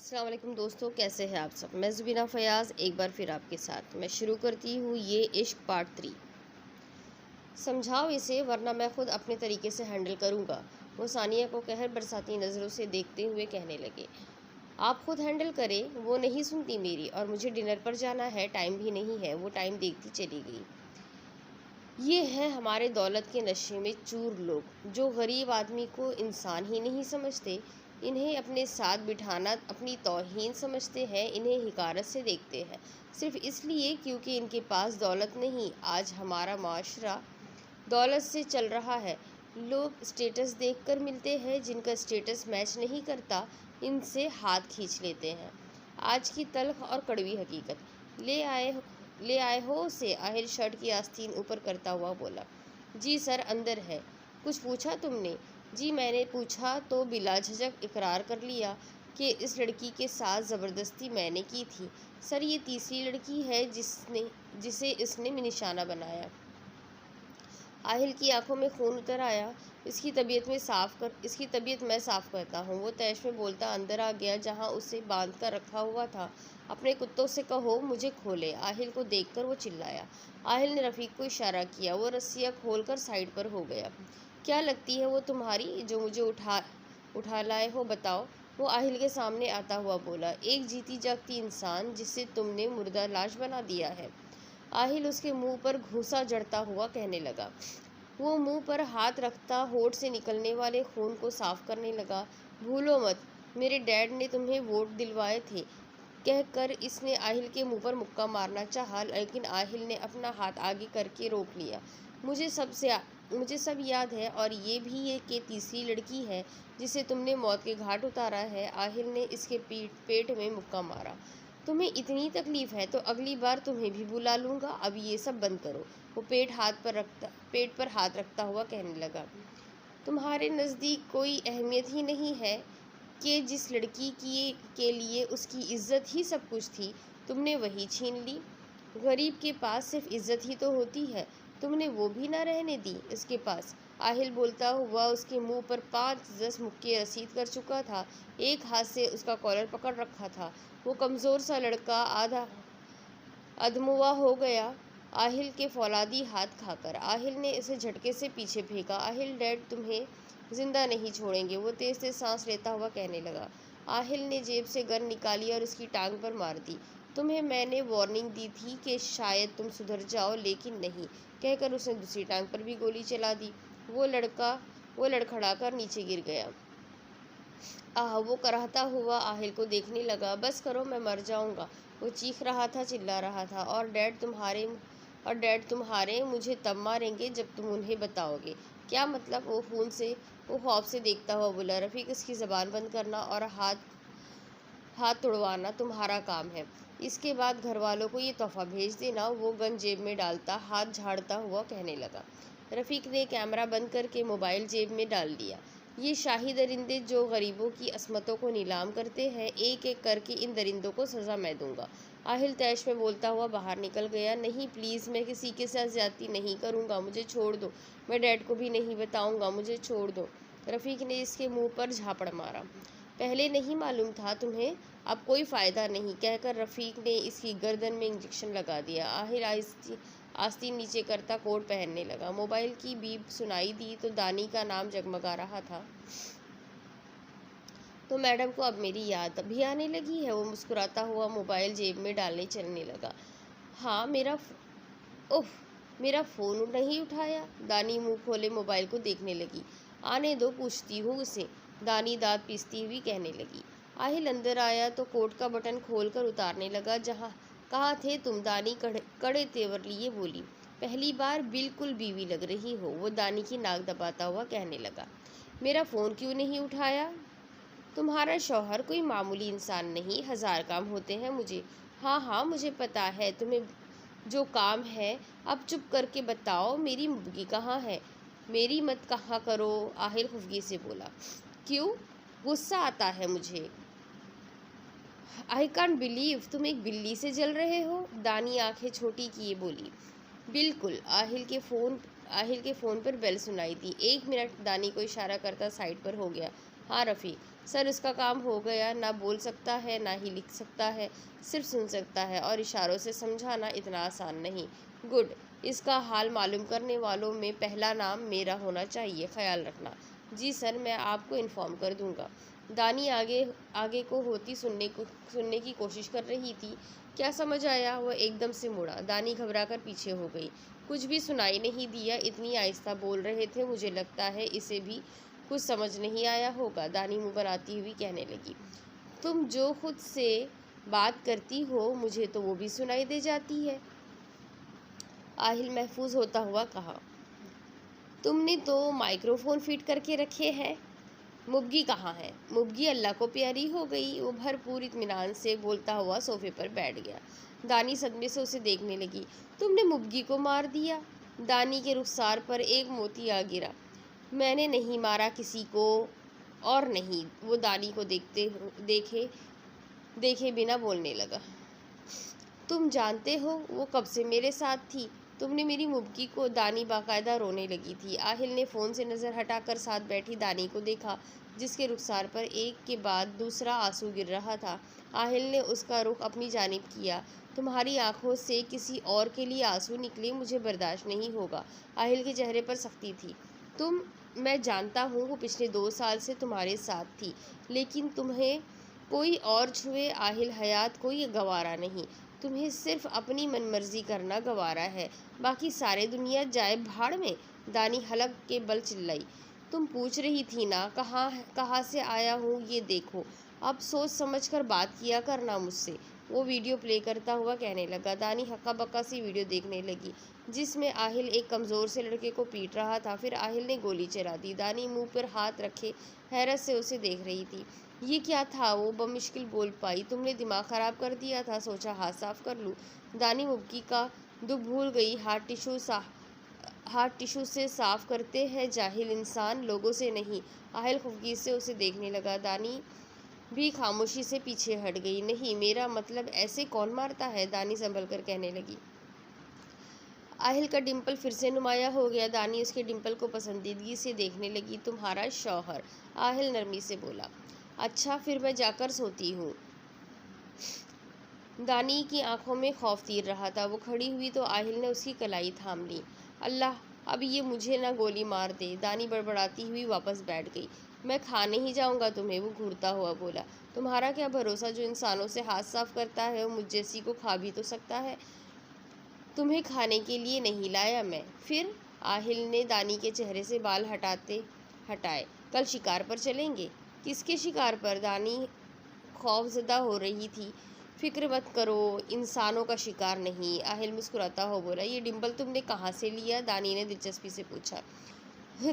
अस्सलाम वालेकुम दोस्तों, कैसे हैं आप सब। मैं ज़ुबीना फ़याज़ एक बार फिर आपके साथ मैं शुरू करती हूँ ये इश्क पार्ट 3। समझाओ इसे वरना मैं ख़ुद अपने तरीके से हैंडल करूँगा, वो सानिया को कहर बरसाती नज़रों से देखते हुए कहने लगे। आप खुद हैंडल करें, वो नहीं सुनती मेरी, और मुझे डिनर पर जाना है, टाइम भी नहीं है। वो टाइम देखती चली गई। ये है हमारे दौलत के नशे में चूर लोग, जो गरीब आदमी को इंसान ही नहीं समझते। इन्हें अपने साथ बिठाना अपनी तौहीन समझते हैं, इन्हें हिकारत से देखते हैं, सिर्फ इसलिए क्योंकि इनके पास दौलत नहीं। आज हमारा माशरा दौलत से चल रहा है। लोग स्टेटस देखकर मिलते हैं, जिनका स्टेटस मैच नहीं करता इनसे हाथ खींच लेते हैं। आज की तल्ख और कड़वी हकीकत ले आए हो उसे। आहिर शर्ट की आस्तीन ऊपर करता हुआ बोला। जी सर, अंदर है। कुछ पूछा तुमने? जी मैंने पूछा तो बिला झिझक इकरार कर लिया कि इस लड़की के साथ ज़बरदस्ती मैंने की थी। सर, ये तीसरी लड़की है जिसे इसने निशाना बनाया। आहिल की आंखों में खून उतर आया। इसकी तबीयत मैं साफ़ करता हूँ। वो तैश में बोलता अंदर आ गया, जहाँ उसे बांध कर रखा हुआ था। अपने कुत्तों से कहो मुझे खोले। आहिल को देखकर वो चिल्लाया। आहिल ने रफ़ीक को इशारा किया। वो रस्सियाँ खोलकर साइड पर हो गया। क्या लगती है वो तुम्हारी, जो मुझे उठा लाए हो? बताओ। वो आहिल के सामने आता हुआ बोला। एक जीती जागती इंसान, जिसे तुमने मुर्दा लाश बना दिया है। आहिल उसके मुंह पर घूंसा जड़ता हुआ कहने लगा। वो मुंह पर हाथ रखता होठ से निकलने वाले खून को साफ करने लगा। भूलो मत, मेरे डैड ने तुम्हें वोट दिलवाए थे, कहकर इसने आहिल के मुंह पर मुक्का मारना चाहा, लेकिन आहिल ने अपना हाथ आगे करके रोक लिया। मुझे सब याद है, और ये भी ये कि तीसरी लड़की है जिसे तुमने मौत के घाट उतारा है। आहिल ने इसके पेट में मुक्का मारा। तुम्हें इतनी तकलीफ़ है तो अगली बार तुम्हें भी बुला लूँगा। अब ये सब बंद करो। वो पेट पर हाथ रखता हुआ कहने लगा। तुम्हारे नज़दीक कोई अहमियत ही नहीं है कि जिस लड़की के लिए उसकी इज्जत ही सब कुछ थी, तुमने वही छीन ली। गरीब के पास सिर्फ इज्जत ही तो होती है, तुमने वो भी ना रहने दी इसके पास। आहिल बोलता हुआ उसके मुंह पर 5-10 मुक्के रसीद कर चुका था। एक हाथ से उसका कॉलर पकड़ रखा था। वो कमज़ोर सा लड़का आधा अधमुआ हो गया आहिल के फौलादी हाथ खाकर। आहिल ने इसे झटके से पीछे फेंका। आहिल, डैड तुम्हें जिंदा नहीं छोड़ेंगे। वो तेज तेज सांस लेता हुआ कहने लगा। आहिल ने जेब से गन निकाली और उसकी टांग पर मार दी। तुम्हें मैंने वार्निंग दी थी कि शायद तुम सुधर जाओ, लेकिन नहीं, कहकर उसने दूसरी टांग पर भी गोली चला दी। वो लड़खड़ाकर नीचे गिर गया। वो कराहता हुआ आहिल को देखने लगा। बस करो, मैं मर जाऊंगा। वो चीख रहा था, चिल्ला रहा था। और डैड तुम्हारे मुझे तब मारेंगे जब तुम उन्हें बताओगे। क्या मतलब? वो खौफ से देखता हुआ बोला। रफ़ीक, इसकी ज़बान बंद करना और हाथ तुड़वाना तुम्हारा काम है। इसके बाद घर वालों को ये तोहफा भेज देना। वो गन जेब में डालता हाथ झाड़ता हुआ कहने लगा। रफ़ीक ने कैमरा बंद करके मोबाइल जेब में डाल दिया। ये शाही दरिंदे जो गरीबों की असमतों को नीलाम करते हैं, एक एक करके इन दरिंदों को सज़ा मैं दूंगा। आहिल तैश में बोलता हुआ बाहर निकल गया। नहीं प्लीज़, मैं किसी के साथ ज़्यादती नहीं करूँगा, मुझे छोड़ दो। मैं डैड को भी नहीं बताऊँगा, मुझे छोड़ दो। रफ़ीक ने इसके मुंह पर झापड़ मारा। पहले नहीं मालूम था तुम्हें? अब कोई फ़ायदा नहीं, कहकर रफ़ीक ने इसकी गर्दन में इंजेक्शन लगा दिया। आहिल आस्तीन नीचे करता कोट पहनने लगा। मोबाइल की बीप सुनाई दी तो दानी का नाम जगमगा रहा था। तो मैडम को अब मेरी याद भी आने लगी है। वो मुस्कुराता हुआ मोबाइल जेब में डालने चलने लगा। हाँ, मेरा फ़ोन नहीं उठाया। दानी मुंह खोले मोबाइल को देखने लगी। आने दो, पूछती हूँ उसे, दानी दांत पीसती हुई कहने लगी। आहिल अंदर आया तो कोट का बटन खोलकर उतारने लगा। कहाँ थे तुम? दानी कड़े तेवर लिए बोली। पहली बार बिल्कुल बीवी लग रही हो। वो दानी की नाक दबाता हुआ कहने लगा। मेरा फ़ोन क्यों नहीं उठाया? तुम्हारा शौहर कोई मामूली इंसान नहीं, 1000 काम होते हैं मुझे। हाँ हाँ, मुझे पता है तुम्हें जो काम है। अब चुप करके बताओ, मेरी मुर्गी कहाँ है? मेरी मत कहा करो, आहिल खुफगी से बोला। क्यों? गुस्सा आता है मुझे। आई कांट बिलीव तुम एक बिल्ली से जल रहे हो। दानी आंखें छोटी किए बोली। बिल्कुल। आहिल के फ़ोन पर बेल सुनाई दी। 1 मिनट, दानी को इशारा करता साइड पर हो गया। हाँ रफ़ी, सर उसका काम हो गया, ना बोल सकता है ना ही लिख सकता है, सिर्फ सुन सकता है और इशारों से समझाना इतना आसान नहीं। गुड, इसका हाल मालूम करने वालों में पहला नाम मेरा होना चाहिए, ख्याल रखना। जी सर, मैं आपको इन्फॉर्म कर दूंगा। दानी आगे आगे को होती सुनने की कोशिश कर रही थी। क्या समझ आया? वह एकदम से मुड़ा। दानी घबराकर पीछे हो गई। कुछ भी सुनाई नहीं दिया, इतनी आहिस्ता बोल रहे थे, मुझे लगता है इसे भी कुछ समझ नहीं आया होगा। दानी मुँह बनाती हुई कहने लगी, तुम जो खुद से बात करती हो मुझे तो वो भी सुनाई दे जाती है। आहिल महफूज होता हुआ कहा, तुमने तो माइक्रोफोन फिट करके रखे हैं। मुबगी कहाँ है? मुबगी अल्लाह को प्यारी हो गई। वो भरपूर इत्मीनान से बोलता हुआ सोफे पर बैठ गया। दानी सदमे से उसे देखने लगी। तुमने मुबगी को मार दिया? दानी के रुखसार पर एक मोती आ गिरा। मैंने नहीं मारा किसी को। और नहीं, वो दानी को देखे बिना बोलने लगा। तुम जानते हो वो कब से मेरे साथ थी? तुमने मेरी मुबकी को। दानी बाकायदा रोने लगी थी। आहिल ने फ़ोन से नज़र हटाकर साथ बैठी दानी को देखा, जिसके रुखसार पर एक के बाद दूसरा आंसू गिर रहा था। आहिल ने उसका रुख अपनी जानिब किया। तुम्हारी आंखों से किसी और के लिए आंसू निकले मुझे बर्दाश्त नहीं होगा। आहिल के चेहरे पर सख्ती थी। मैं जानता हूँ वो पिछले 2 साल से तुम्हारे साथ थी, लेकिन तुम्हें कोई और छुए आहिल हयात को ये गवारा नहीं। तुम्हें सिर्फ अपनी मनमर्जी करना गवारा है, बाकी सारे दुनिया जाए भाड़ में। दानी हलक के बल चिल्लाई। तुम पूछ रही थी ना कहाँ से आया हूँ, ये देखो। अब सोच समझ कर बात किया करना मुझसे। वो वीडियो प्ले करता हुआ कहने लगा। दानी हक्का बक्का सी वीडियो देखने लगी, जिसमें आहिल एक कमज़ोर से लड़के को पीट रहा था। फिर आहिल ने गोली चला दी। दानी मुंह पर हाथ रखे हैरत से उसे देख रही थी। ये क्या था? वो बमुश्किल बोल पाई। तुमने दिमाग ख़राब कर दिया था, सोचा हाथ साफ कर लूँ। दानी मुबकी का दुख भूल गई। हाथ टिशू से साफ करते हैं जाहिल इंसान, लोगों से नहीं। आहिल खफगीर से उसे देखने लगा। दानी भी खामोशी से पीछे हट गई। नहीं, मेरा मतलब ऐसे कौन मारता है? दानी संभल कर कहने लगी। आहिल का डिंपल फिर से नुमाया हो गया। दानी उसके डिंपल को पसंदीदगी से देखने लगी। तुम्हारा शौहर? आहिल नरमी से बोला। अच्छा, फिर मैं जाकर सोती हूँ। दानी की आंखों में खौफ तीर रहा था। वो खड़ी हुई तो आहिल ने उसकी कलाई थाम ली। अल्लाह, अब ये मुझे ना गोली मार दे। दानी बड़बड़ाती हुई वापस बैठ गई। मैं खा नहीं जाऊंगा तुम्हें, वो घूरता हुआ बोला। तुम्हारा क्या भरोसा, जो इंसानों से हाथ साफ करता है वो मुझ जैसी को खा भी तो सकता है। तुम्हें खाने के लिए नहीं लाया मैं। फिर? आहिल ने दानी के चेहरे से बाल हटाए। कल शिकार पर चलेंगे? किसके शिकार पर? दानी खौफजदा हो रही थी। फिक्र मत करो, इंसानों का शिकार नहीं। आहिल मुस्कुराता हो बोला। ये डिंपल तुमने कहाँ से लिया? दानी ने दिलचस्पी से पूछा।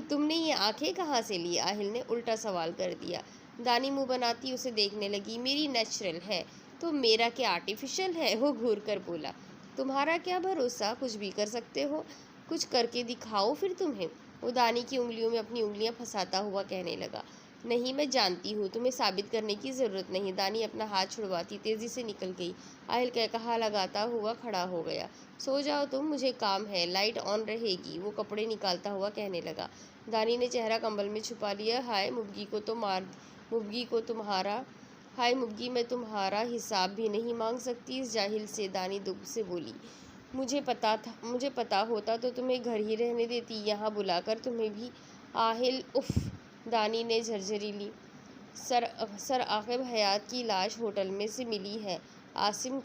तुमने ये आंखें कहाँ से ली? आहिल ने उल्टा सवाल कर दिया। दानी मुंह बनाती उसे देखने लगी। मेरी नेचुरल है तो मेरा क्या आर्टिफिशियल है? वो घूर कर बोला। तुम्हारा क्या भरोसा, कुछ भी कर सकते हो। कुछ करके दिखाओ फिर तुम्हें। वो दानी की उंगलियों में अपनी उंगलियां फंसाता हुआ कहने लगा। नहीं, मैं जानती हूँ, तुम्हें साबित करने की ज़रूरत नहीं। दानी अपना हाथ छुड़वाती तेज़ी से निकल गई। आहिल कहा लगाता हुआ खड़ा हो गया। सो जाओ तुम, मुझे काम है, लाइट ऑन रहेगी। वो कपड़े निकालता हुआ कहने लगा। दानी ने चेहरा कंबल में छुपा लिया। मुबगी को तुम्हारा हाय मुबगी, मैं तुम्हारा हिसाब भी नहीं मांग सकती इस जाहिल से। दानी दुख से बोली। मुझे पता होता तो तुम्हें घर ही रहने देती, यहाँ बुलाकर तुम्हें भी। आहिल उफ, दानी ने झरझरी ली। सर आकिब हयात की लाश होटल में से मिली है। आसिम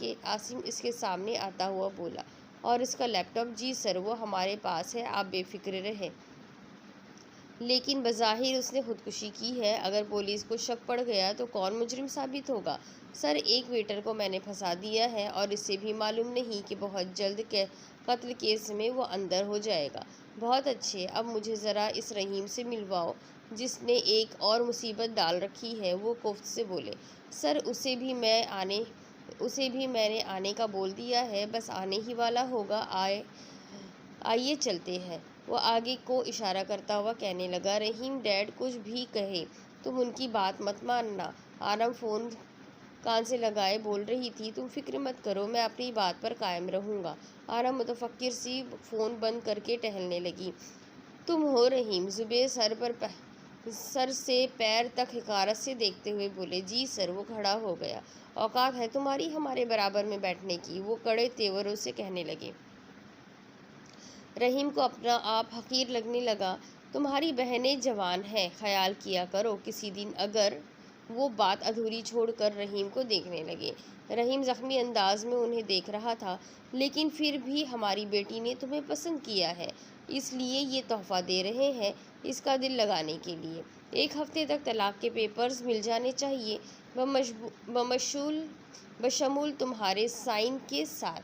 इसके सामने आता हुआ बोला। और इसका लैपटॉप? जी सर, वो हमारे पास है, आप बेफिक्र रहें। लेकिन बज़ाहिर उसने खुदकुशी की है। अगर पुलिस को शक पड़ गया तो कौन मुजरिम साबित होगा? सर, एक वेटर को मैंने फंसा दिया है और इससे भी मालूम नहीं कि बहुत जल्द के कत्ल केस में वो अंदर हो जाएगा। बहुत अच्छे, अब मुझे ज़रा इस रहीम से मिलवाओ जिसने एक और मुसीबत डाल रखी है। वो कोफ्त से बोले। सर, उसे भी मैंने आने का बोल दिया है, बस आने ही वाला होगा। आइए चलते हैं। वो आगे को इशारा करता हुआ कहने लगा। रहीम डैड कुछ भी कहे तुम उनकी बात मत मानना। आरम फ़ोन कान से लगाए बोल रही थी। तुम फिक्र मत करो, मैं अपनी बात पर कायम रहूँगा। आरम मुतफक्किर सी फ़ोन बंद करके टहलने लगी। तुम हो रहीम? ज़ुबैर सर से पैर तक हिकारत से देखते हुए बोले, जी सर। वो खड़ा हो गया। औकात है तुम्हारी हमारे बराबर में बैठने की, वो कड़े तेवरों से कहने लगे। रहीम को अपना आप हकीर लगने लगा। तुम्हारी बहनें जवान हैं, ख्याल किया करो किसी दिन। अगर वो बात अधूरी छोड़कर रहीम को देखने लगे। रहीम जख्मी अंदाज में उन्हें देख रहा था। लेकिन फिर भी हमारी बेटी ने तुम्हें पसंद किया है, इसलिए ये तोहफा दे रहे हैं, इसका दिल लगाने के लिए। 1 हफ्ते तक तलाक के पेपर्स मिल जाने चाहिए, बशमूल तुम्हारे साइन के साथ,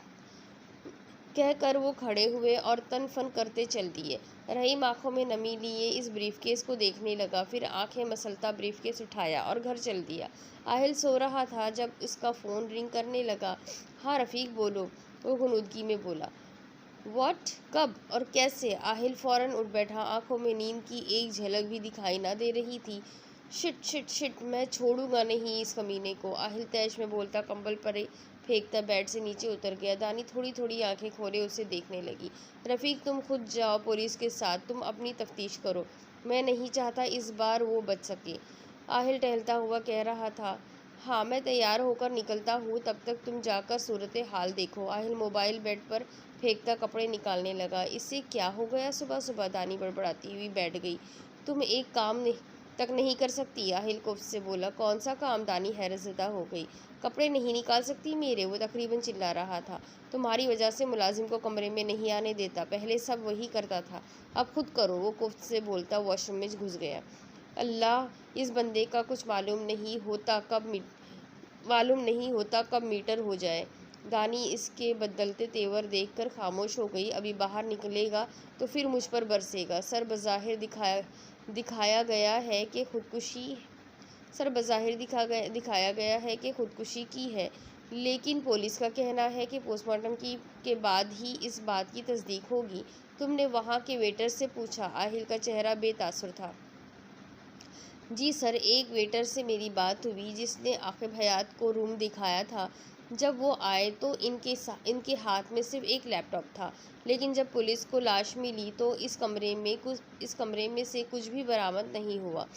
कहकर वो खड़े हुए और तन फन करते चल दिए। रहीम आंखों में नमी लिए इस ब्रीफकेस को देखने लगा, फिर आंखें मसलता ब्रीफकेस उठाया और घर चल दिया। आहिल सो रहा था जब उसका फ़ोन रिंग करने लगा। हाँ रफ़ीक बोलो, वो गुनूदगी में बोला। व्हाट, कब और कैसे? आहिल फ़ौरन उठ बैठा, आंखों में नींद की एक झलक भी दिखाई ना दे रही थी। शिट शिट शिट, मैं छोड़ूंगा नहीं इस कमीने को, आहिल तैश में बोलता कंबल परे फेंकता बेड से नीचे उतर गया। दानी थोड़ी थोड़ी आंखें खोले उसे देखने लगी। रफ़ीक तुम खुद जाओ पुलिस के साथ, तुम अपनी तफ्तीश करो, मैं नहीं चाहता इस बार वो बच सके, आहिल टहलता हुआ कह रहा था। हाँ मैं तैयार होकर निकलता हूँ, तब तक तुम जाकर सूरत हाल देखो। आहिल मोबाइल बेड पर फेंकता कपड़े निकालने लगा। इससे क्या हो गया सुबह सुबह? दानी बड़बड़ाती हुई बैठ गई। तुम एक काम तक नहीं कर सकती? आहिल को से बोला। कौन सा काम? दानी हैरतज़दा हो गई। कपड़े नहीं निकाल सकती मेरे? वो तकरीबन चिल्ला रहा था। तुम्हारी वजह से मुलाजिम को कमरे में नहीं आने देता, पहले सब वही करता था, अब खुद करो, वो कुफ्त से बोलता वॉशरूम में घुस गया। अल्लाह, इस बंदे का कुछ मालूम नहीं होता कब मीटर हो जाए। दानी इसके बदलते तेवर देखकर खामोश हो गई। अभी बाहर निकलेगा तो फिर मुझ पर बरसेगा। दिखाया गया है कि खुदकुशी की है, लेकिन पुलिस का कहना है कि पोस्टमार्टम के बाद ही इस बात की तस्दीक होगी। तुमने वहाँ के वेटर से पूछा? आहिल का चेहरा बेतासुर था। जी सर, एक वेटर से मेरी बात हुई जिसने आकिब हयात को रूम दिखाया था। जब वो आए तो इनके हाथ में सिर्फ एक लैपटॉप था, लेकिन जब पुलिस को लाश मिली तो इस कमरे में से कुछ भी बरामद नहीं हुआ।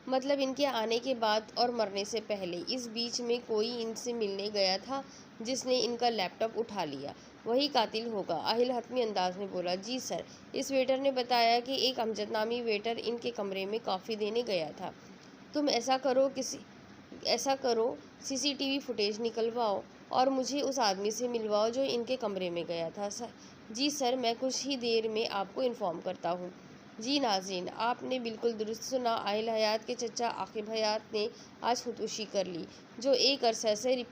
मतलब इनके आने के बाद और मरने से पहले इस बीच में कोई इनसे मिलने गया था जिसने इनका लैपटॉप उठा लिया, वही कातिल होगा, आहिल हतमी अंदाज में बोला। जी सर, इस वेटर ने बताया कि एक अमजद नामी वेटर इनके कमरे में कॉफ़ी देने गया था। तुम ऐसा करो सीसीटीवी फुटेज निकलवाओ और मुझे उस आदमी से मिलवाओ जो इनके कमरे में गया था। सर जी सर, मैं कुछ ही देर में आपको इन्फॉर्म करता हूँ। जी नाज़रीन, आपने बिल्कुल दुरुस्त सुना। आहिल हयात के चचा आकिब हयात ने आज खुदकुशी कर ली, जो एक अरसे से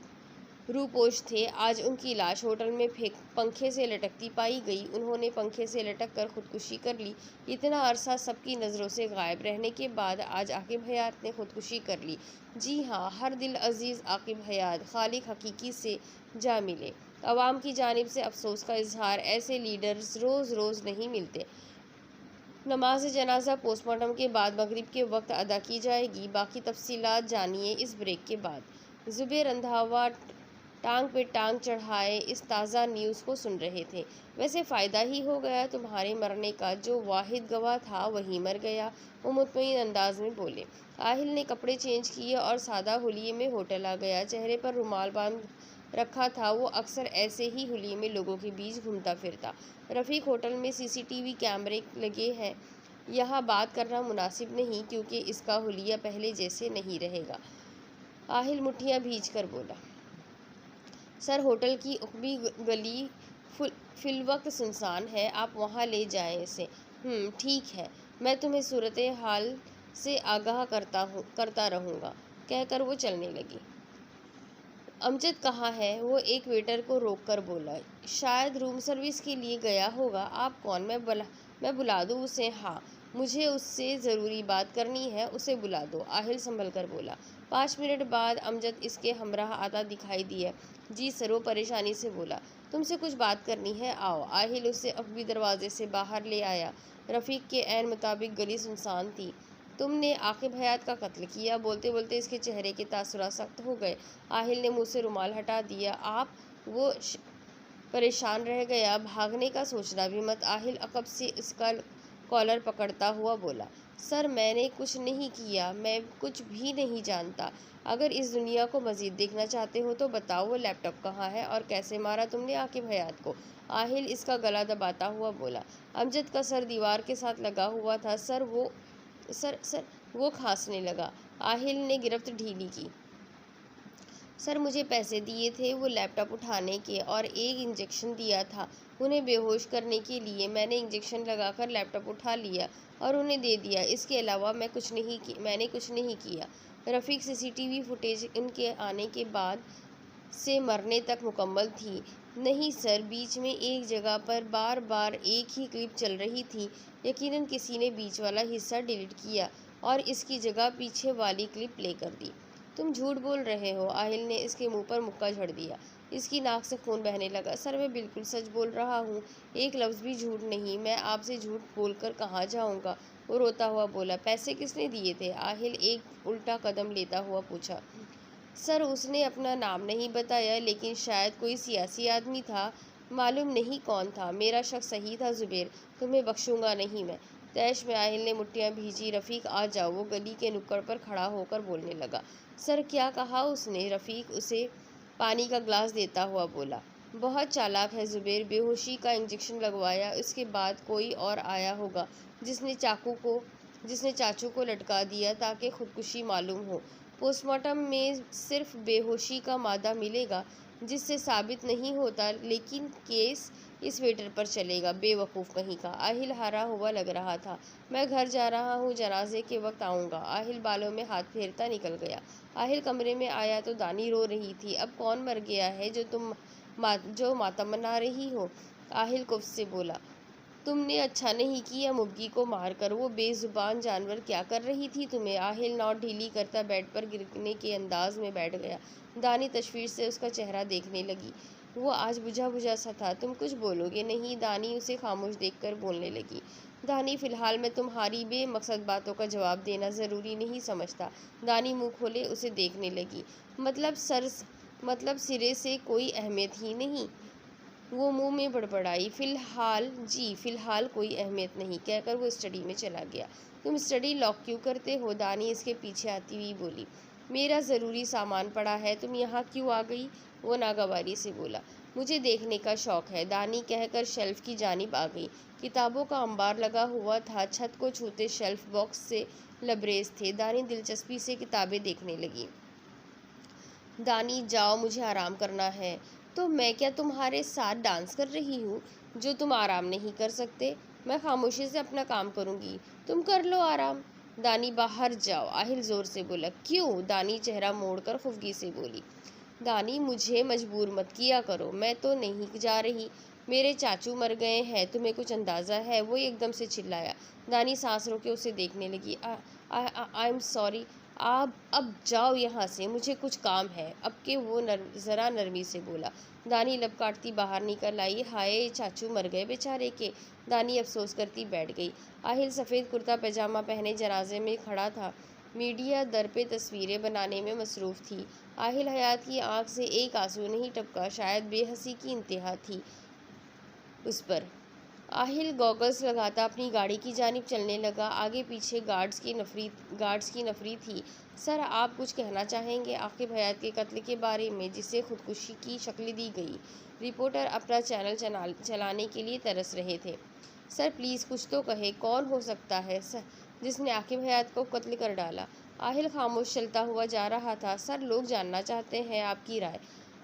रूपोश थे। आज उनकी लाश होटल में पंखे से लटकती पाई गई। उन्होंने पंखे से लटक कर खुदकुशी कर ली। इतना अरसा सबकी नज़रों से गायब रहने के बाद आज आकिब हयात ने खुदकुशी कर ली। जी हाँ, हर दिल अजीज़ आकिब हयात खालिक हकीकी से जा मिले। अवाम की जानिब से अफसोस का इजहार, ऐसे लीडर्स रोज़ रोज़ नहीं मिलते। नमाज जनाजा पोस्टमार्टम के बाद मगरिब के वक्त अदा की जाएगी। बाकी तफसीलात जानिए इस ब्रेक के बाद। ज़ुबैर रंधावा टांग पे टांग चढ़ाए इस ताज़ा न्यूज़ को सुन रहे थे। वैसे फ़ायदा ही हो गया तुम्हारे मरने का, जो वाहिद गवाह था वही मर गया, वो मुतमईन अंदाज में बोले। आहिल ने कपड़े चेंज किए और सादा हुलिये में होटल आ गया। चेहरे पर रुमाल बांध रखा था। वो अक्सर ऐसे ही हुलिये में लोगों के बीच घूमता फिरता। रफ़ीक, होटल में सीसीटीवी कैमरे लगे हैं, यहाँ बात करना मुनासिब नहीं, क्योंकि इसका हुलिया पहले जैसे नहीं रहेगा। आहिल मुठ्ठियाँ भींच कर बोला। सर, होटल की उकबी गली फिलवक्त सुनसान है, आप वहाँ ले जाएं इसे। ठीक है, मैं तुम्हें सूरत हाल से आगाह करता रहूँगा, कहकर वो चलने लगी। अमजद कहाँ है? वो एक वेटर को रोककर बोला। शायद रूम सर्विस के लिए गया होगा। आप कौन? मैं बुला दूँ उसे? हाँ, मुझे उससे ज़रूरी बात करनी है, उसे बुला दो, आहिल संभल कर बोला। 5 मिनट बाद अमजद इसके हमराह आता दिखाई दिया। जी सर, वो परेशानी से बोला। तुमसे कुछ बात करनी है, आओ। आहिल उसे अकबी दरवाजे से बाहर ले आया। रफ़ीक के ऐन मुताबिक गली सुनसान थी। तुमने आकिब हयात का कत्ल किया? बोलते बोलते इसके चेहरे के तासुरात सख्त हो गए। आहिल ने मुँह से रुमाल हटा दिया। आप? वो परेशान रह गया। भागने का सोचना भी मत। आहिल अकब से इसका कॉलर पकड़ता हुआ बोला, सर मैंने कुछ नहीं किया, मैं कुछ भी नहीं जानता। अगर इस दुनिया को मज़ीद देखना चाहते हो तो बताओ वो लैपटॉप कहाँ है और कैसे मारा तुमने आकिब हयात को। आहिल इसका गला दबाता हुआ बोला। अमजद का सर दीवार के साथ लगा हुआ था। सर वो खांसने लगा। आहिल ने गिरफ्त ढीली की। सर मुझे पैसे दिए थे वो लैपटॉप उठाने के और एक इंजेक्शन दिया था उन्हें बेहोश करने के लिए। मैंने इंजेक्शन लगाकर लैपटॉप उठा लिया और उन्हें दे दिया। इसके अलावा मैंने कुछ नहीं किया। रफ़ीक सीसीटीवी फुटेज इनके आने के बाद से मरने तक मुकम्मल थी। नहीं सर, बीच में एक जगह पर बार बार एक ही क्लिप चल रही थी। यकीनन किसी ने बीच वाला हिस्सा डिलीट किया और इसकी जगह पीछे वाली क्लिप प्ले कर दी। तुम झूठ बोल रहे हो। आहिल ने इसके मुंह पर मुक्का झड़ दिया। इसकी नाक से खून बहने लगा। सर मैं बिल्कुल सच बोल रहा हूँ, एक लफ्ज़ भी झूठ नहीं। मैं आपसे झूठ बोलकर कहाँ जाऊँगा। वो रोता हुआ बोला। पैसे किसने दिए थे? आहिल एक उल्टा कदम लेता हुआ पूछा। सर उसने अपना नाम नहीं बताया, लेकिन शायद कोई सियासी आदमी था, मालूम नहीं कौन था। मेरा शक सही था ज़ुबैर, तुम्हें बख्शूंगा नहीं मैं। तैश में आहिल ने मुट्ठियाँ भींची। रफ़ीक आ जाओ। वो गली के नुक्कड़ पर खड़ा होकर बोलने लगा। सर क्या कहा उसने? रफ़ीक उसे पानी का ग्लास देता हुआ बोला। बहुत चालाक है ज़ुबैर, बेहोशी का इंजेक्शन लगवाया, उसके बाद कोई और आया होगा जिसने चाचू को लटका दिया ताकि खुदकुशी मालूम हो। पोस्टमार्टम में सिर्फ बेहोशी का मादा मिलेगा जिससे साबित नहीं होता, लेकिन केस इस वेटर पर चलेगा। बेवकूफ़ कहीं का। आहिल हारा हुआ लग रहा था। मैं घर जा रहा हूँ, जनाजे के वक्त आऊँगा। आहिल बालों में हाथ फेरता निकल गया। आहिल कमरे में आया तो दानी रो रही थी। अब कौन मर गया है जो मातम मना रही हो? आहिल कुफ्स से बोला। तुमने अच्छा नहीं किया मुबगी को मारकर। वो बेजुबान जानवर क्या कर रही थी तुम्हें? आहिल नौट ढीली करता बेड पर गिरने के अंदाज में बैठ गया। दानी तशवीश से उसका चेहरा देखने लगी। वो आज बुझा बुझा सा था। तुम कुछ बोलोगे नहीं? दानी उसे खामोश देखकर बोलने लगी। दानी फ़िलहाल मैं तुम्हारी बेमकसद बातों का जवाब देना ज़रूरी नहीं समझता। दानी मुँह खोले उसे देखने लगी। मतलब सिरे से कोई अहमियत ही नहीं? वो मुंह में बड़बड़ाई। फ़िलहाल कोई अहमियत नहीं, कहकर वो स्टडी में चला गया। तुम स्टडी लॉक क्यों करते हो? दानी इसके पीछे आती हुई बोली। मेरा ज़रूरी सामान पड़ा है, तुम यहाँ क्यों आ गई? वो नागवारी से बोला। मुझे देखने का शौक़ है, दानी कहकर शेल्फ की जानिब आ गई। किताबों का अंबार लगा हुआ था। छत को छूते शेल्फ बॉक्स से लबरेज थे। दानी दिलचस्पी से किताबें देखने लगी। दानी जाओ, मुझे आराम करना है। तो मैं क्या तुम्हारे साथ डांस कर रही हूँ जो तुम आराम नहीं कर सकते? मैं खामोशी से अपना काम करूँगी, तुम कर लो आराम। दानी बाहर जाओ, आहिल ज़ोर से बोला। क्यों? दानी चेहरा मोड़कर खुफगी से बोली। दानी मुझे मजबूर मत किया करो, मैं तो नहीं जा रही। मेरे चाचू मर गए हैं, तुम्हें कुछ अंदाज़ा है? वो एकदम से चिल्लाया। दानी सांस रोके उसे देखने लगी। आई एम सॉरी, आप अब जाओ यहाँ से, मुझे कुछ काम है। अब के वो ज़रा नरमी से बोला। दानी लब काटती बाहर निकल आई। हाय, चाचू मर गए बेचारे के। दानी अफसोस करती बैठ गई। आहिल सफ़ेद कुर्ता पैजामा पहने जनाजे में खड़ा था। मीडिया दर पे तस्वीरें बनाने में मसरूफ़ थी। आहिल हयात की आंख से एक आंसू नहीं टपका। शायद बेहसी की इंतहा थी उस पर। आहिल गॉगल्स लगाता अपनी गाड़ी की जानिब चलने लगा। आगे पीछे गार्ड्स की नफरी थी। सर आप कुछ कहना चाहेंगे आकिब हयात के कत्ल के बारे में, जिसे खुदकुशी की शक्ल दी गई? रिपोर्टर अपना चैनल चलाने के लिए तरस रहे थे। सर प्लीज़ कुछ तो कहे, कौन हो सकता है सर जिसने आकिब हयात को कत्ल कर डाला? आहिल खामोश चलता हुआ जा रहा था। सर लोग जानना चाहते हैं आपकी राय।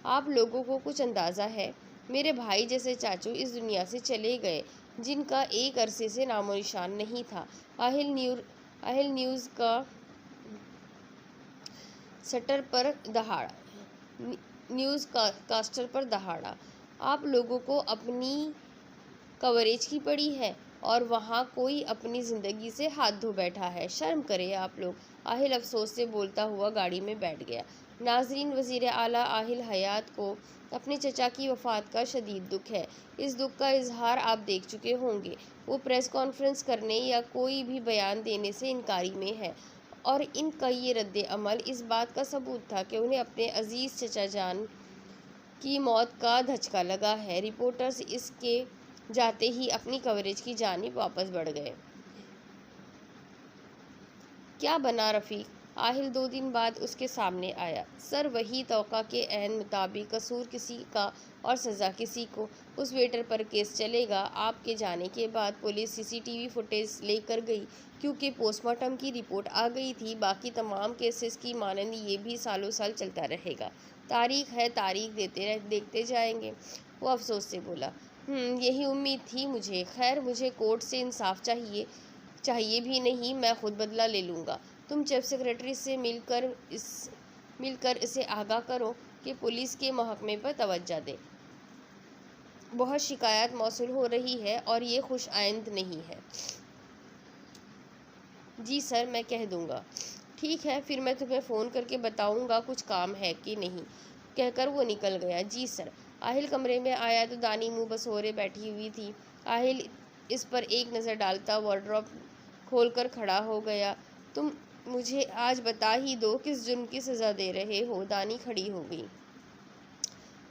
आप लोगों को कुछ अंदाज़ा है? मेरे भाई जैसे चाचू इस दुनिया से चले गए, जिनका एक अरसे से नामो निशान नहीं था। आहिल न्यूज़ का सटर पर दहाड़ा न्यूज़ कास्टर पर दहाड़ा। आप लोगों को अपनी कवरेज की पड़ी है और वहाँ कोई अपनी ज़िंदगी से हाथ धो बैठा है। शर्म करें आप लोग। आहिल अफसोस से बोलता हुआ गाड़ी में बैठ गया। नाजरीन, वज़ीर आला आहिल हयात को अपने चचा की वफ़ात का शदीद दुख है। इस दुख का इजहार आप देख चुके होंगे। वो प्रेस कॉन्फ्रेंस करने या कोई भी बयान देने से इनकारी में है और इनका ये रद्द अमल इस बात का सबूत था कि उन्हें अपने अजीज़ चचा जान की मौत का धचका लगा है। रिपोर्टर्स इसके जाते ही अपनी कवरेज की जानिब वापस बढ़ गए। क्या बना रफ़ीक? आहिल 2 दिन बाद उसके सामने आया। सर, वही तौक़ा के ऐन मुताबिक कसूर किसी का और सज़ा किसी को। उस वेटर पर केस चलेगा। आपके जाने के बाद पुलिस सीसीटीवी फुटेज लेकर गई, क्योंकि पोस्टमार्टम की रिपोर्ट आ गई थी। बाकी तमाम केसेस की मानंद ये भी सालों साल चलता रहेगा। तारीख है, तारीख देखते जाएंगे। वो अफसोस से बोला। यही उम्मीद थी मुझे। खैर, मुझे कोर्ट से इंसाफ चाहिए भी नहीं, मैं खुद बदला ले लूँगा। तुम चीफ सेक्रेटरी से मिलकर इसे आगाह करो कि पुलिस के महकमे पर तवज्जो दे। बहुत शिकायत मौसूल हो रही है और ये खुश आइंद नहीं है। जी सर, मैं कह दूँगा। ठीक है, फिर मैं तुम्हें फ़ोन करके बताऊँगा कुछ काम है कि नहीं, कहकर वो निकल गया। जी सर। आहिल कमरे में आया तो दानी मुँह बसोरे बैठी हुई थी। आहिल इस पर एक नज़र डालता वार्डरोब खोलकर खड़ा हो गया। तुम मुझे आज बता ही दो, किस जुर्म की सज़ा दे रहे हो? दानी खड़ी हो गई।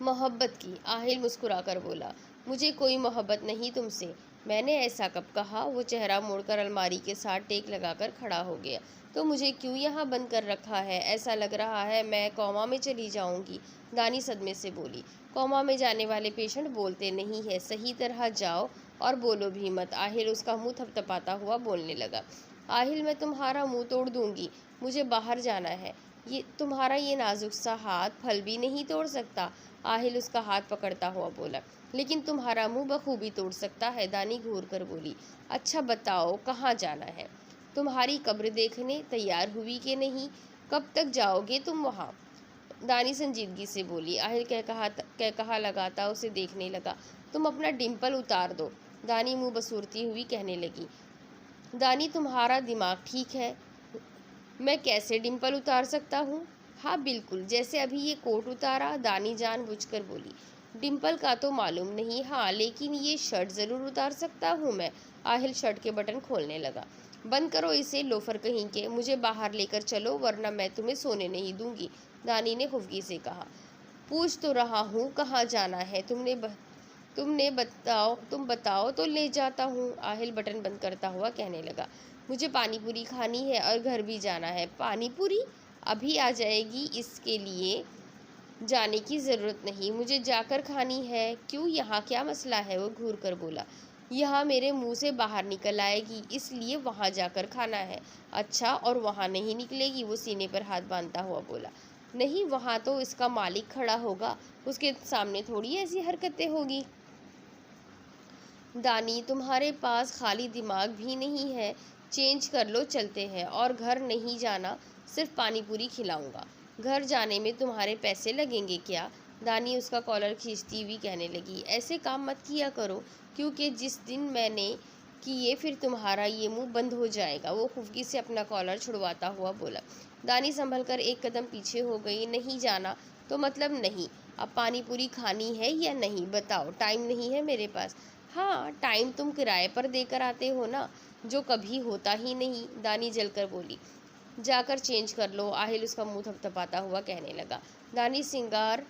मोहब्बत की, आहिल मुस्कुराकर बोला। मुझे कोई मोहब्बत नहीं तुमसे। मैंने ऐसा कब कहा? वो चेहरा मोड़कर अलमारी के साथ टेक लगाकर खड़ा हो गया। तो मुझे क्यों यहाँ बंद कर रखा है? ऐसा लग रहा है मैं कोमा में चली जाऊंगी। दानी सदमे से बोली। कोमा में जाने वाले पेशेंट बोलते नहीं है, सही तरह जाओ और बोलो भी मत। आहिल उसका मुंह थपथपाता हुआ बोलने लगा। आहिल, मैं तुम्हारा मुंह तोड़ दूंगी। मुझे बाहर जाना है। ये तुम्हारा ये नाजुक सा हाथ फल भी नहीं तोड़ सकता। आहिल उसका हाथ पकड़ता हुआ बोला। लेकिन तुम्हारा मुंह बखूबी तोड़ सकता है। दानी घूर कर बोली। अच्छा बताओ, कहाँ जाना है? तुम्हारी कब्र देखने। तैयार हुई कि नहीं? कब तक जाओगे तुम वहाँ? दानी संजीदगी से बोली। आहिल कह लगाता उसे देखने लगा। तुम अपना डिम्पल उतार दो। दानी मुंह बसूरती हुई कहने लगी। दानी, तुम्हारा दिमाग ठीक है? मैं कैसे डिम्पल उतार सकता हूँ? हाँ बिल्कुल, जैसे अभी ये कोट उतारा। दानी जानबूझकर बोली। डिम्पल का तो मालूम नहीं। हाँ, लेकिन ये शर्ट ज़रूर उतार सकता हूँ मैं। आहिल शर्ट के बटन खोलने लगा। बंद करो इसे, लोफर कहीं के। मुझे बाहर लेकर चलो, वरना मैं तुम्हें सोने नहीं दूंगी। दानी ने खुफगी से कहा। पूछ तो रहा हूँ कहाँ जाना है? तुम बताओ तो ले जाता हूँ। आहिल बटन बंद करता हुआ कहने लगा। मुझे पानी पूरी खानी है और घर भी जाना है। पानी पूरी अभी आ जाएगी, इसके लिए जाने की ज़रूरत नहीं। मुझे जाकर खानी है। क्यों, यहाँ क्या मसला है? वो घूर कर बोला। यहाँ मेरे मुंह से बाहर निकल आएगी, इसलिए वहाँ जाकर खाना है। अच्छा, और वहाँ नहीं निकलेगी? वो सीने पर हाथ बांधता हुआ बोला। नहीं, वहाँ तो इसका मालिक खड़ा होगा, उसके सामने थोड़ी ऐसी हरकतें होगी। दानी, तुम्हारे पास खाली दिमाग भी नहीं है। चेंज कर लो, चलते हैं। और घर नहीं जाना, सिर्फ पानी पूरी खिलाऊंगा। घर जाने में तुम्हारे पैसे लगेंगे क्या? दानी उसका कॉलर खींचती हुई कहने लगी। ऐसे काम मत किया करो, क्योंकि जिस दिन मैंने किए फिर तुम्हारा ये मुंह बंद हो जाएगा। वो खुफगी से अपना कॉलर छुड़वाता हुआ बोला। दानी संभल कर एक कदम पीछे हो गई। नहीं जाना तो मतलब नहीं। अब पानी पूरी खानी है या नहीं, बताओ। टाइम नहीं है मेरे पास। हाँ, टाइम तुम किराए पर देकर आते हो ना, जो कभी होता ही नहीं। दानी जलकर बोली। जाकर चेंज कर लो। आहिल उसका मुंह थपथपाता हुआ कहने लगा। दानी सिंगार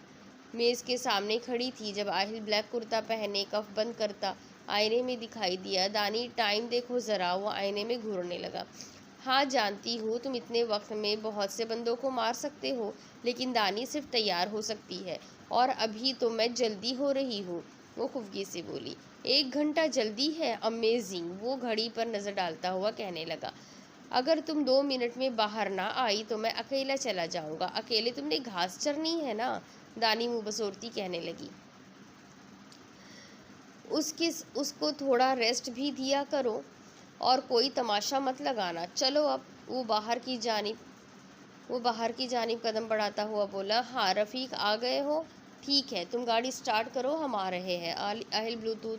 मेज़ के सामने खड़ी थी जब आहिल ब्लैक कुर्ता पहने कफ बंद करता आईने में दिखाई दिया। दानी, टाइम देखो ज़रा। वो आईने में घूरने लगा। हाँ जानती हूँ, तुम इतने वक्त में बहुत से बंदों को मार सकते हो, लेकिन दानी सिर्फ तैयार हो सकती है, और अभी तो मैं जल्दी हो रही हूँ। वो खुफगी से बोली। 1 घंटा जल्दी है? अमेजिंग। वो घड़ी पर नज़र डालता हुआ कहने लगा। अगर तुम 2 मिनट में बाहर ना आई तो मैं अकेला चला जाऊंगा। अकेले तुमने घास चरनी है ना? दानी मुँह बसोरती कहने लगी। उसको थोड़ा रेस्ट भी दिया करो और कोई तमाशा मत लगाना। चलो अब। वो बाहर की जानिब कदम बढ़ाता हुआ बोला। हाँ, रफ़ीक आ गए हो? ठीक है, तुम गाड़ी स्टार्ट करो, हम आ रहे हैं। आहिल ब्लूटूथ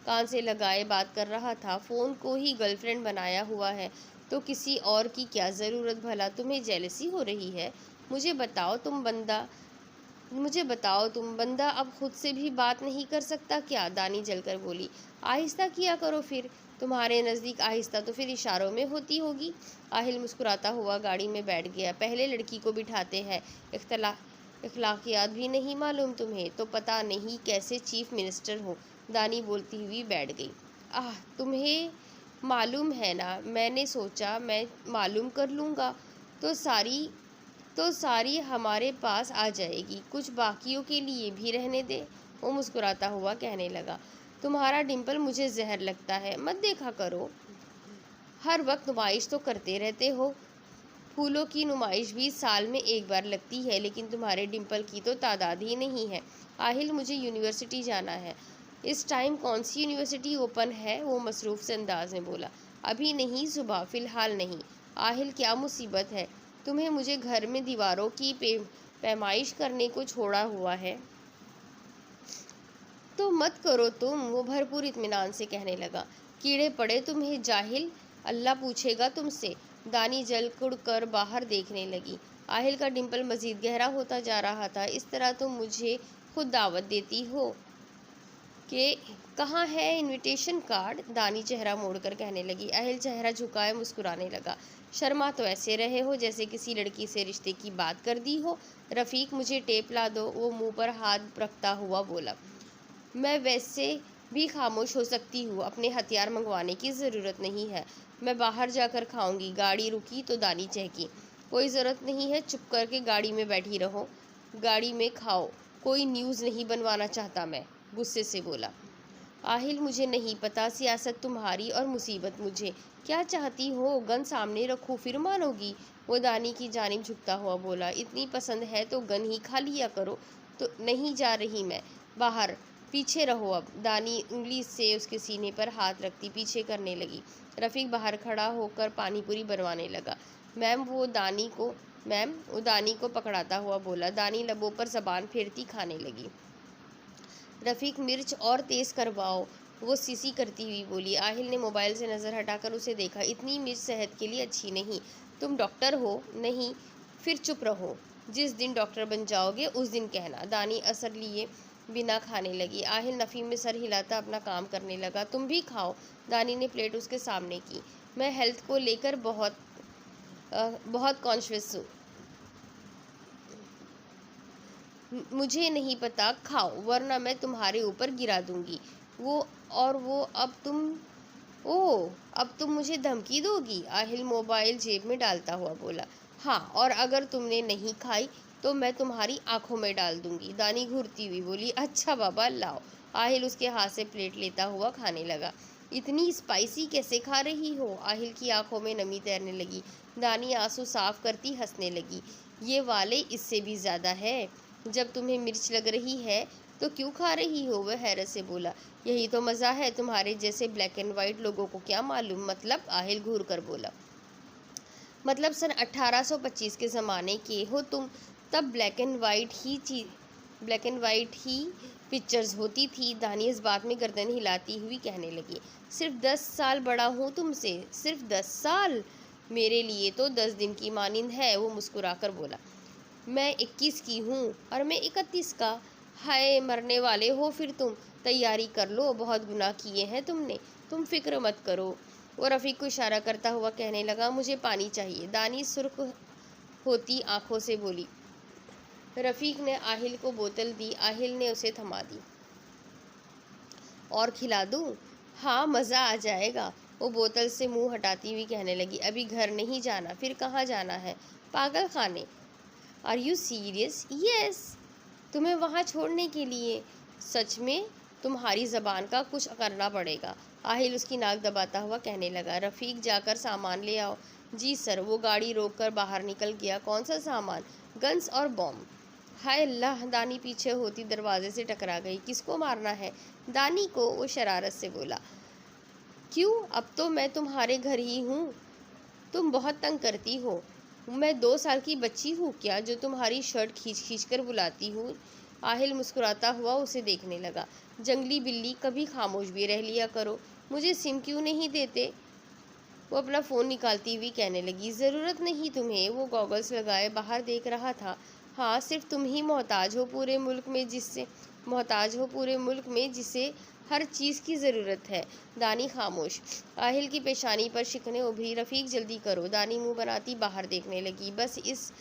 कान से लगाए बात कर रहा था। फ़ोन को ही गर्लफ्रेंड बनाया हुआ है तो किसी और की क्या ज़रूरत भला? तुम्हें जेलसी हो रही है? मुझे बताओ तुम बंदा अब खुद से भी बात नहीं कर सकता क्या? दानी जलकर बोली। आहिस्ता किया करो फिर। तुम्हारे नज़दीक आहिस्ता तो फिर इशारों में होती होगी। आहिल मुस्कुराता हुआ गाड़ी में बैठ गया। पहले लड़की को बिठाते हैं, इखलाकियात भी नहीं मालूम तुम्हें, तो पता नहीं कैसे चीफ मिनिस्टर हो। दानी बोलती हुई बैठ गई। तुम्हें मालूम है ना, मैंने सोचा मैं मालूम कर लूँगा तो सारी हमारे पास आ जाएगी, कुछ बाकियों के लिए भी रहने दे। वो मुस्कुराता हुआ कहने लगा, तुम्हारा डिम्पल मुझे जहर लगता है, मत देखा करो, हर वक्त नुमाइश तो करते रहते हो। फूलों की नुमाइश भी साल में एक बार लगती है, लेकिन तुम्हारे डिम्पल की तो तादाद ही नहीं है। आहिल, मुझे यूनिवर्सिटी जाना है। इस टाइम कौन सी यूनिवर्सिटी ओपन है? वो मसरूफ़ से अंदाज में बोला। अभी नहीं, सुबह, फ़िलहाल नहीं। आहिल, क्या मुसीबत है? तुम्हें मुझे घर में दीवारों की पैमाइश करने को छोड़ा हुआ है तो मत करो तुम। वो भरपूर इत्मीनान से कहने लगा। कीड़े पड़े तुम्हें जाहिल, अल्लाह पूछेगा तुमसे। दानी जल कुड़ कर बाहर देखने लगी। आहिल का डिम्पल मजीद गहरा होता जा रहा था। इस तरह तुम मुझे खुद दावत देती हो कि कहाँ है इनविटेशन कार्ड? दानी चेहरा मोड़कर कहने लगी। आहिल चेहरा झुकाए मुस्कुराने लगा। शर्मा तो ऐसे रहे हो जैसे किसी लड़की से रिश्ते की बात कर दी हो। रफ़ीक, मुझे टेप ला दो। वो मुंह पर हाथ रखता हुआ बोला। मैं वैसे भी खामोश हो सकती हूँ, अपने हथियार मंगवाने की ज़रूरत नहीं है, मैं बाहर जाकर खाऊंगी। गाड़ी रुकी तो दानी चहकी। कोई ज़रूरत नहीं है, चुप करके गाड़ी में बैठी रहो, गाड़ी में खाओ, कोई न्यूज़ नहीं बनवाना चाहता मैं, गुस्से से बोला। आहिल, मुझे नहीं पता, सियासत तुम्हारी और मुसीबत मुझे। क्या चाहती हो? गन सामने रखूँ फिर मानोगी? वो दानी की जानिब झुकता हुआ बोला। इतनी पसंद है तो गन ही खा लिया करो। तो नहीं जा रही मैं बाहर, पीछे रहो अब। दानी उंगली से उसके सीने पर हाथ रखती पीछे करने लगी। रफ़ीक बाहर खड़ा होकर पानी पूरी बनवाने लगा। मैम, वो दानी को पकड़ाता हुआ बोला। दानी लबों पर ज़बान फेरती खाने लगी। रफ़ीक, मिर्च और तेज़ करवाओ, वो सीसी करती हुई बोली। आहिल ने मोबाइल से नज़र हटाकर उसे देखा। इतनी मिर्च सेहत के लिए अच्छी नहीं। तुम डॉक्टर हो? नहीं। फिर चुप रहो, जिस दिन डॉक्टर बन जाओगे उस दिन कहना। दानी असर लिए बिना खाने लगी। आहिल नफ़ी में सर हिलाता अपना काम करने लगा। तुम भी खाओ। दानी ने प्लेट उसके सामने की। मैं हेल्थ को लेकर बहुत कॉन्शियस हूँ। मुझे नहीं पता, खाओ वरना मैं तुम्हारे ऊपर गिरा दूंगी। वो अब तुम मुझे धमकी दोगी? आहिल मोबाइल जेब में डालता हुआ बोला। हाँ, और अगर तुमने नहीं खाई तो मैं तुम्हारी आंखों में डाल दूंगी। दानी घूरती हुई बोली। अच्छा बाबा, लाओ। आहिल उसके हाथ से प्लेट लेता हुआ खाने लगा। इतनी स्पाइसी कैसे खा रही हो? आहिल की आंखों में नमी तैरने लगी। दानी आंसू साफ करती हंसने लगी। ये वाले इससे भी ज़्यादा है। जब तुम्हें मिर्च लग रही है तो क्यों खा रही हो? वह हैरत से बोला। यही तो मज़ा है, तुम्हारे जैसे ब्लैक एंड वाइट लोगों को क्या मालूम। मतलब? आहिल घूर कर बोला। मतलब सन 1825 के ज़माने के हो तुम, तब black and white he pictures होती थी। दानी इस बात में गर्दन हिलाती हुई कहने लगी। सिर्फ 10 साल बड़ा हूँ तुमसे, सिर्फ 10 साल? मेरे लिए तो 10 दिन की मानिंद है। वो मुस्कुराकर बोला। मैं 21 की हूँ और मैं 31 का। हाय, मरने वाले हो फिर तुम। तैयारी कर लो, बहुत गुनाह किए हैं तुमने। तुम फिक्र मत करो। वो रफ़ीक को इशारा करता हुआ कहने लगा। मुझे पानी चाहिए। दानी सुर्ख होती आंखों से बोली। रफ़ीक ने आहिल को बोतल दी। आहिल ने उसे थमा दी। और खिला दूँ? हाँ, मज़ा आ जाएगा। वो बोतल से मुंह हटाती हुई कहने लगी। अभी घर नहीं जाना? फिर कहाँ जाना है? पागल खाने। Are you serious? यस। तुम्हें वहाँ छोड़ने के लिए? सच में? तुम्हारी ज़बान का कुछ करना पड़ेगा। आहिल उसकी नाक दबाता हुआ कहने लगा। रफ़ीक, जाकर सामान ले आओ। जी सर। वो गाड़ी रोककर बाहर निकल गया। कौन सा सामान? गन्स और बॉम्ब। हाय अल्लाह! दानी पीछे होती दरवाजे से टकरा गई। किसको मारना है? दानी को। वो शरारत से बोला। क्यों? अब तो मैं तुम्हारे घर ही हूँ। तुम बहुत तंग करती हो। मैं 2 साल की बच्ची हूँ क्या जो तुम्हारी शर्ट खींच खींच कर बुलाती हूँ? आहिल मुस्कुराता हुआ उसे देखने लगा। जंगली बिल्ली, कभी खामोश भी रह लिया करो। मुझे सिम क्यों नहीं देते? वो अपना फ़ोन निकालती हुई कहने लगी। ज़रूरत नहीं तुम्हें। वो गॉगल्स लगाए बाहर देख रहा था। हाँ, सिर्फ तुम ही मोहताज हो पूरे मुल्क में जिसे हर चीज़ की ज़रूरत है। दानी खामोश। आहिल की पेशानी पर शिकने उभरी। रफ़ीक, जल्दी करो। दानी मुंह बनाती बाहर देखने लगी। बस इस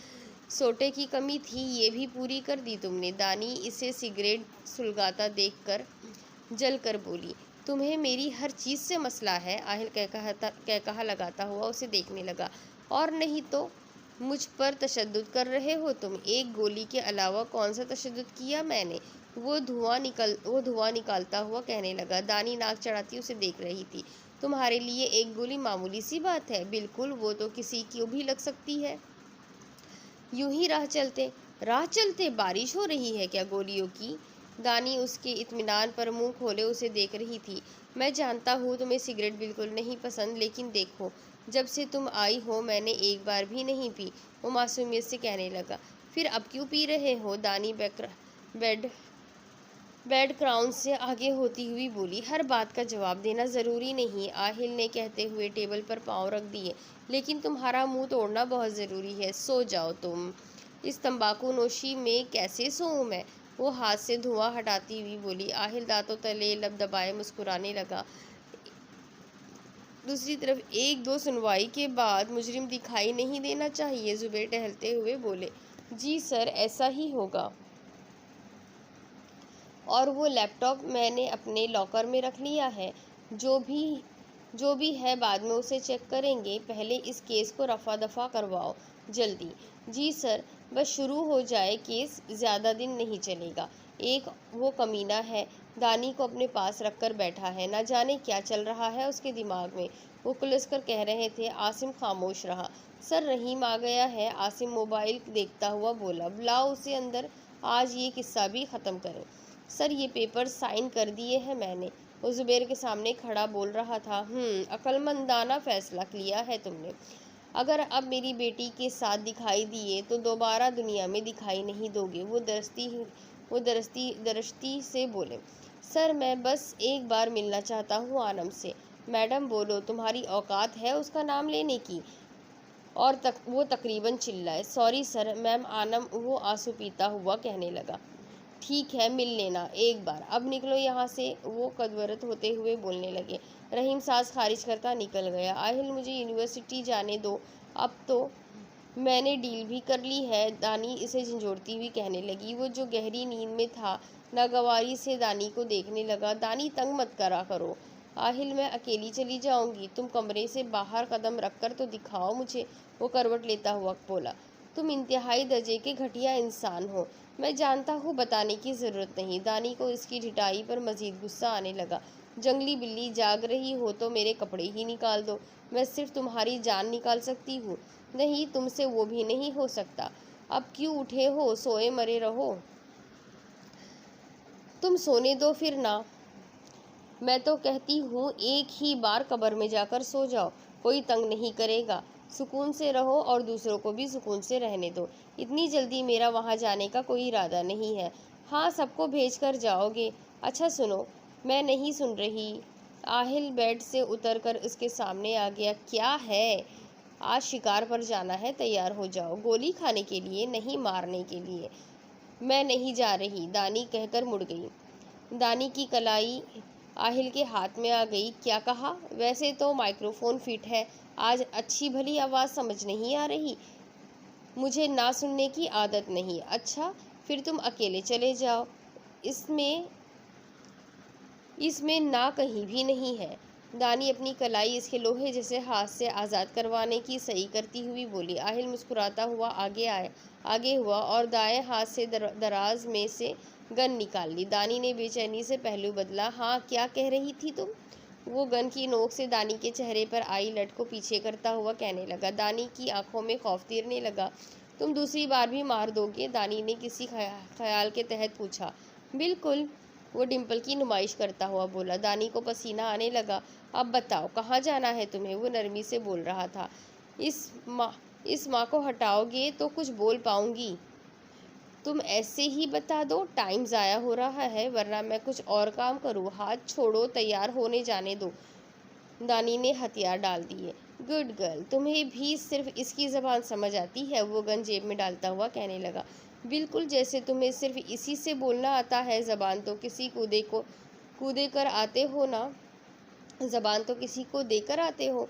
सोटे की कमी थी, ये भी पूरी कर दी तुमने। दानी इसे सिगरेट सुलगाता देखकर जल कर बोली। तुम्हें मेरी हर चीज़ से मसला है। आहिल कह कहा लगाता हुआ उसे देखने लगा। और नहीं तो मुझ पर तशद्दुद कर रहे हो तुम। एक गोली के अलावा कौन सा तशद्दुद किया मैंने? वो धुआं निकालता हुआ कहने लगा। दानी नाक चढ़ाती उसे देख रही थी। तुम्हारे लिए एक गोली मामूली सी बात है। बिल्कुल, वो तो किसी को भी लग सकती है। यूं ही राह चलते बारिश हो रही है क्या गोलियों की? दानी उसके इत्मीनान पर मुंह खोले उसे देख रही थी। मैं जानता हूँ तुम्हें सिगरेट बिल्कुल नहीं पसंद, लेकिन देखो, जब से तुम आई हो मैंने एक बार भी नहीं पी। वो मासूमियत से कहने लगा। फिर अब क्यों पी रहे हो? दानी बेड क्राउन से आगे होती हुई बोली। हर बात का जवाब देना ज़रूरी नहीं, आहिल ने कहते हुए टेबल पर पाँव रख दिए। लेकिन तुम्हारा मुंह तोड़ना बहुत ज़रूरी है। सो जाओ तुम। इस तंबाकू नोशी में कैसे सोऊं मैं? वो हाथ से धुआं हटाती हुई बोली। आहिल दांतों तले लब दबाए मुस्कुराने लगा। दूसरी तरफ एक दो सुनवाई के बाद मुजरिम दिखाई नहीं देना चाहिए। जुबैर टहलते हुए बोले। जी सर, ऐसा ही होगा। और वो लैपटॉप मैंने अपने लॉकर में रख लिया है। जो भी है बाद में उसे चेक करेंगे। पहले इस केस को रफा दफा करवाओ जल्दी। जी सर, बस शुरू हो जाए केस, ज़्यादा दिन नहीं चलेगा। एक वो कमीना है, दानी को अपने पास रखकर बैठा है। न जाने क्या चल रहा है उसके दिमाग में। वो कुलसकर कह रहे थे। आसिम खामोश रहा। सर, रहीम आ गया है। आसिम मोबाइल देखता हुआ बोला। बुलाओ उसे अंदर, आज ये किस्सा भी ख़त्म करें। सर, ये पेपर साइन कर दिए हैं मैंने। वो जुबैर के सामने खड़ा बोल रहा था। अक्लमंदाना फैसला लिया है तुमने। अगर अब मेरी बेटी के साथ दिखाई दिए तो दोबारा दुनिया में दिखाई नहीं दोगे। वो दरस्ती से बोले। सर, मैं बस एक बार मिलना चाहता हूँ आनम से। मैडम बोलो, तुम्हारी औकात है उसका नाम लेने की? और वो तकरीबन चिल्लाए। सॉरी सर, मैम आनम, वो आंसू पीता हुआ कहने लगा। ठीक है, मिल लेना एक बार, अब निकलो यहाँ से। वो कदवरत होते हुए बोलने लगे। रहीम सांस खारिज करता निकल गया। आहिल, मुझे यूनिवर्सिटी जाने दो, अब तो मैंने डील भी कर ली है। दानी इसे झंझोड़ती हुई कहने लगी। वो जो गहरी नींद में था नागवारी से दानी को देखने लगा। दानी, तंग मत करा करो। आहिल, मैं अकेली चली जाऊंगी, तुम कमरे से बाहर कदम रखकर तो दिखाओ मुझे। वो करवट लेता हुआ बोला। तुम इंतहाई दर्जे के घटिया इंसान हो। मैं जानता हूँ, बताने की ज़रूरत नहीं। दानी को इसकी ढिठाई पर मज़ीद गुस्सा आने लगा। जंगली बिल्ली, जाग रही हो तो मेरे कपड़े ही निकाल दो। मैं सिर्फ तुम्हारी जान निकाल सकती हूँ। नहीं, तुमसे वो भी नहीं हो सकता। अब क्यों उठे हो? सोए मरे रहो। तुम सोने दो फिर ना। मैं तो कहती हूँ एक ही बार कब्र में जाकर सो जाओ, कोई तंग नहीं करेगा। सुकून से रहो और दूसरों को भी सुकून से रहने दो। इतनी जल्दी मेरा वहाँ जाने का कोई इरादा नहीं है। हाँ, सबको भेज कर जाओगे? अच्छा सुनो, मैं नहीं सुन रही। आहिल बेड से उतरकर उसके सामने आ गया। क्या है? आज शिकार पर जाना है, तैयार हो जाओ। गोली खाने के लिए नहीं, मारने के लिए। मैं नहीं जा रही, दानी कहकर मुड़ गई। दानी की कलाई आहिल के हाथ में आ गई। क्या कहा? वैसे तो माइक्रोफोन फिट है, आज अच्छी भली आवाज़ समझ नहीं आ रही? मुझे ना सुनने की आदत नहीं। अच्छा, फिर तुम अकेले चले जाओ। इसमें इसमें ना कहीं भी नहीं है। दानी अपनी कलाई इसके लोहे जैसे हाथ से आज़ाद करवाने की सही करती हुई बोली। आहिल मुस्कुराता हुआ आगे हुआ और दाएं हाथ से दराज में से गन निकाल ली। दानी ने बेचैनी से पहलू बदला। हाँ, क्या कह रही थी तुम? वो गन की नोक से दानी के चेहरे पर आई लट को पीछे करता हुआ कहने लगा। दानी की आंखों में खौफ तीरने लगा। तुम दूसरी बार भी मार दोगे? दानी ने किसी ख्याल के तहत पूछा। बिल्कुल, वो डिम्पल की नुमाइश करता हुआ बोला। दानी को पसीना आने लगा। अब बताओ, कहाँ जाना है तुम्हें? वो नरमी से बोल रहा था। इस माँ को हटाओगे तो कुछ बोल पाऊंगी। तुम ऐसे ही बता दो, टाइम ज़ाया हो रहा है, वरना मैं कुछ और काम करूँ। हाथ छोड़ो, तैयार होने जाने दो। दानी ने हथियार डाल दिए। गुड गर्ल, तुम्हें भी सिर्फ इसकी ज़बान समझ आती है। वो गन जेब में डालता हुआ कहने लगा। बिल्कुल, जैसे तुम्हें सिर्फ इसी से बोलना आता है। ज़बान तो किसी कूदे कर आते हो ना। ज़बान तो किसी को देकर आते हो।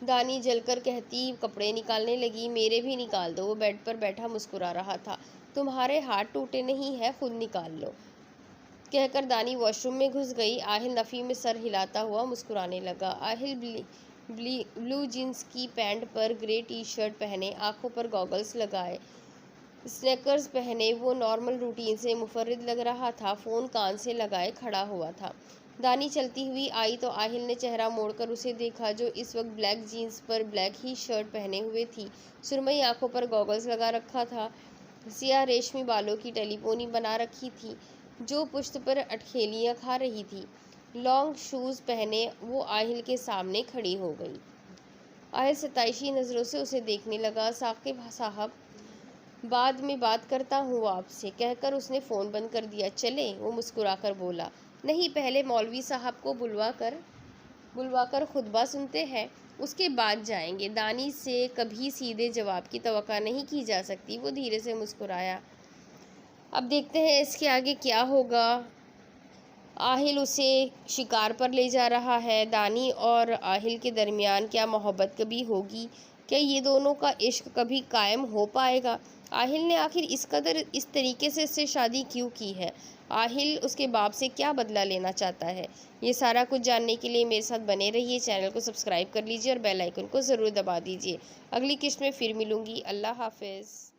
दानी जलकर कहती कपड़े निकालने लगी। मेरे भी निकाल दो। वो बेड पर बैठा मुस्कुरा रहा था। तुम्हारे हाथ टूटे नहीं है, खुद निकाल लो। कहकर दानी वॉशरूम में घुस गई। आहिल नफ़ी में सर हिलाता हुआ मुस्कुराने लगा। आहिल ब्लू जीन्स की पैंट पर ग्रे टी शर्ट पहने, आंखों पर गॉगल्स लगाए, स्नैकर्स पहने वो नॉर्मल रूटीन से मुफर्रिद लग रहा था। फ़ोन कान से लगाए खड़ा हुआ था। दानी चलती हुई आई तो आहिल ने चेहरा मोड़कर उसे देखा, जो इस वक्त ब्लैक जीन्स पर ब्लैक ही शर्ट पहने हुए थी, सुरमई आंखों पर गॉगल्स लगा रखा था, सियाह रेशमी बालों की टेलीपोनी बना रखी थी, जो पुश्त पर अटखेलियाँ खा रही थी। लॉन्ग शूज़ पहने वो आहिल के सामने खड़ी हो गई। आहिल सताइशी नज़रों से उसे देखने लगा। साकिब साहब, बाद में बात करता हूँ आपसे, कहकर उसने फ़ोन बंद कर दिया। चले? वो मुस्कुराकर बोला। नहीं, पहले मौलवी साहब को बुलवाकर खुतबा सुनते हैं, उसके बाद जाएंगे। दानी से कभी सीधे जवाब की तवक्का नहीं की जा सकती। वो धीरे से मुस्कुराया। अब देखते हैं इसके आगे क्या होगा। आहिल उसे शिकार पर ले जा रहा है। दानी और आहिल के दरमियान क्या मोहब्बत कभी होगी? क्या ये दोनों का इश्क कभी कायम हो पाएगा? आहिल ने आखिर इस कदर इस तरीके से इससे शादी क्यों की है? आहिल उसके बाप से क्या बदला लेना चाहता है? ये सारा कुछ जानने के लिए मेरे साथ बने रहिए। चैनल को सब्सक्राइब कर लीजिए और बेल आइकन को ज़रूर दबा दीजिए। अगली किस्त में फिर मिलूँगी। अल्लाह हाफ़िज़।